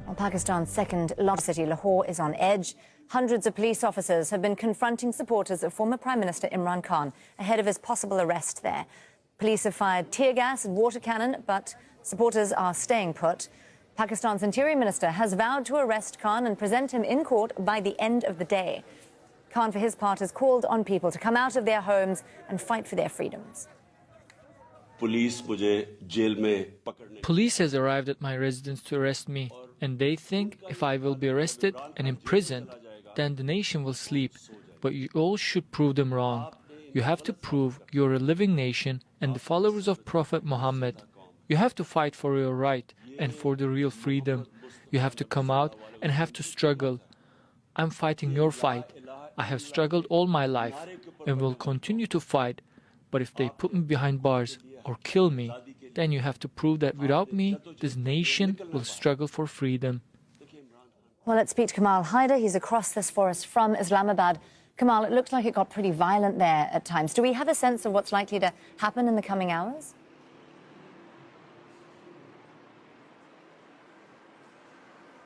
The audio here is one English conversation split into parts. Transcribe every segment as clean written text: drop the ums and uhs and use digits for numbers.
Well, Pakistan's second largest city, Lahore, is on edge. Hundreds of police officers have been confronting supporters of former Prime Minister Imran Khan ahead of his possible arrest there. Police have fired tear gas and water cannon, but supporters are staying put. Pakistan's Interior Minister has vowed to arrest Khan and present him in court by the end of the day. Khan, for his part, has called on people to come out of their homes and fight for their freedoms. Police has arrived at my residence to arrest me, and they think if I will be arrested and imprisoned, then the nation will sleep. But you all should prove them wrong. You have to prove you're a living nation and the followers of Prophet Muhammad. You have to fight for your right and for the real freedom. You have to come out and have to struggle. I'm fighting your fight. I have struggled all my life and will continue to fight. But if they put me behind bars or kill me, then you have to prove that without me, this nation will struggle for freedom. Well, let's speak to Kamal Haider. He's across this forest from Islamabad. Kamal, it looked like it got pretty violent there at times. Do we have a sense of what's likely to happen in the coming hours?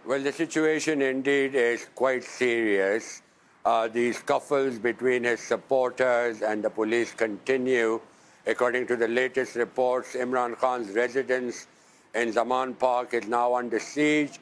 Well, the situation indeed is quite serious. These scuffles between his supporters and the police continue. According to the latest reports, Imran Khan's residence in Zaman Park is now under siege.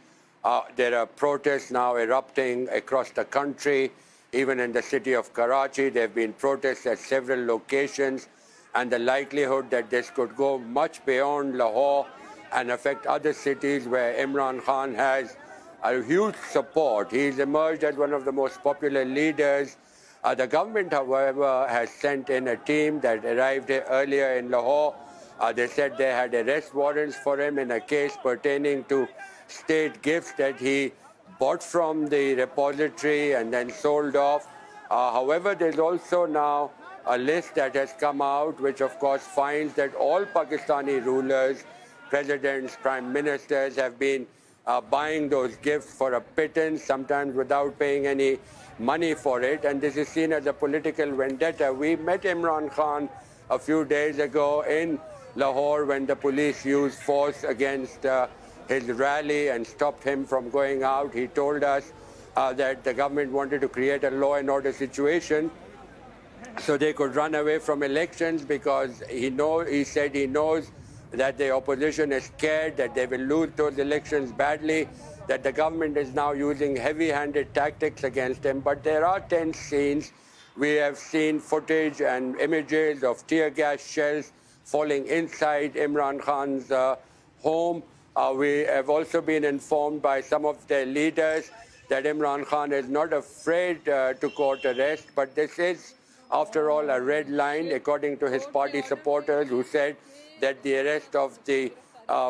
There are protests now erupting across the country. Even in the city of Karachi, there have been protests at several locations, and the likelihood that this could go much beyond Lahore and affect other cities where Imran Khan has a huge support. He's emerged as one of the most popular leaders. The government, however, has sent in a team that arrived earlier in Lahore. They said they had arrest warrants for him in a case pertaining to state gifts that he bought from the repository and then sold off. However, there's also now a list that has come out, which of course finds that all Pakistani rulers, presidents, prime ministers have been buying those gifts for a pittance, sometimes without paying any money for it, and this is seen as a political vendetta. We met Imran Khan a few days ago in Lahore when the police used force against his rally and stopped him from going out. He told us that the government wanted to create a law and order situation so they could run away from elections because he said he knows that the opposition is scared that they will lose those elections badly, that the government is now using heavy-handed tactics against him. But there are tense scenes. We have seen footage and images of tear gas shells falling inside Imran Khan's home. We have also been informed by some of their leaders that Imran Khan is not afraid to court arrest, but this is, after all, a red line, according to his party supporters who said that the arrest of the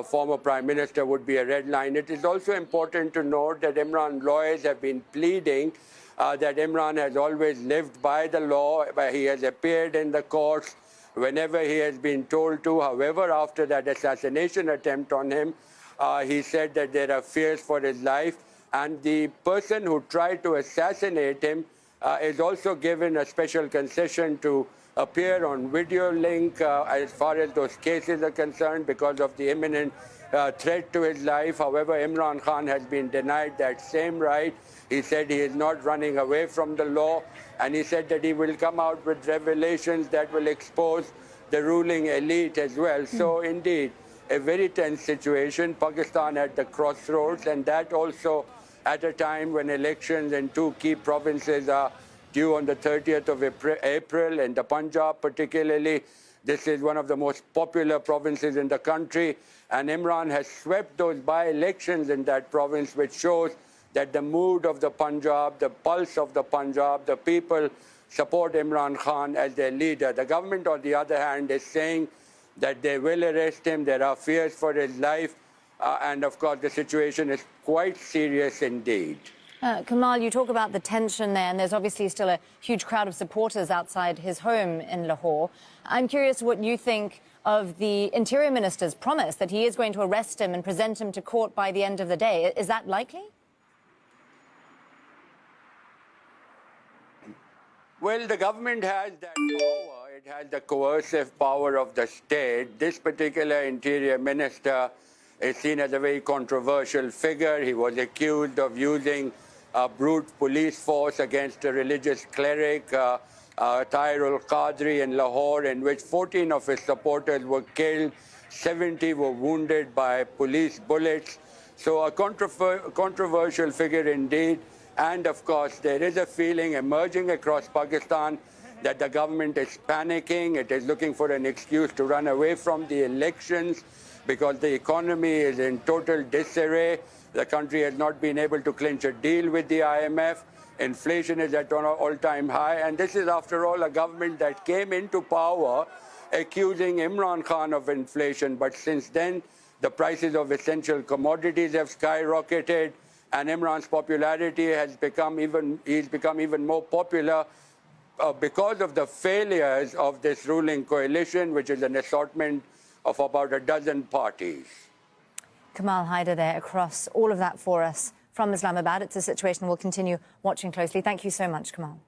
former Prime Minister would be a red line. It is also important to note that Imran lawyers have been pleading that Imran has always lived by the law. He has appeared in the courts whenever he has been told to. However, after that assassination attempt on him, he said that there are fears for his life. And the person who tried to assassinate him is also given a special concession to appear on video link as far as those cases are concerned because of the imminent threat to his life. However, Imran Khan has been denied that same right. He said he is not running away from the law, and he said that he will come out with revelations that will expose the ruling elite as well. So indeed, a very tense situation. Pakistan at the crossroads, and that also at a time when elections in two key provinces are due on the 30th of April, and the Punjab particularly. This is one of the most popular provinces in the country, and Imran has swept those by-elections in that province, which shows that the mood of the Punjab, the pulse of the Punjab, the people support Imran Khan as their leader. The government, on the other hand, is saying that they will arrest him. There are fears for his life, and of course the situation is quite serious indeed. Kamal, you talk about the tension there, and there's obviously still a huge crowd of supporters outside his home in Lahore. I'm curious what you think of the Interior Minister's promise that he is going to arrest him and present him to court by the end of the day. Is that likely? Well, the government has that power. It has the coercive power of the state. This particular Interior Minister is seen as a very controversial figure. He was accused of using brute police force against a religious cleric, Tahir al-Qadri in Lahore, in which 14 of his supporters were killed, 70 were wounded by police bullets. So a controversial figure indeed. And of course, there is a feeling emerging across Pakistan that the government is panicking. It is looking for an excuse to run away from the elections because the economy is in total disarray. The country has not been able to clinch a deal with the IMF. Inflation is at an all-time high. And this is, after all, a government that came into power accusing Imran Khan of inflation. But since then, the prices of essential commodities have skyrocketed, and Imran's popularity has he's become even more popular because of the failures of this ruling coalition, which is an assortment of about a dozen parties. Kamal Haider there across all of that for us from Islamabad. It's a situation we'll continue watching closely. Thank you so much, Kamal.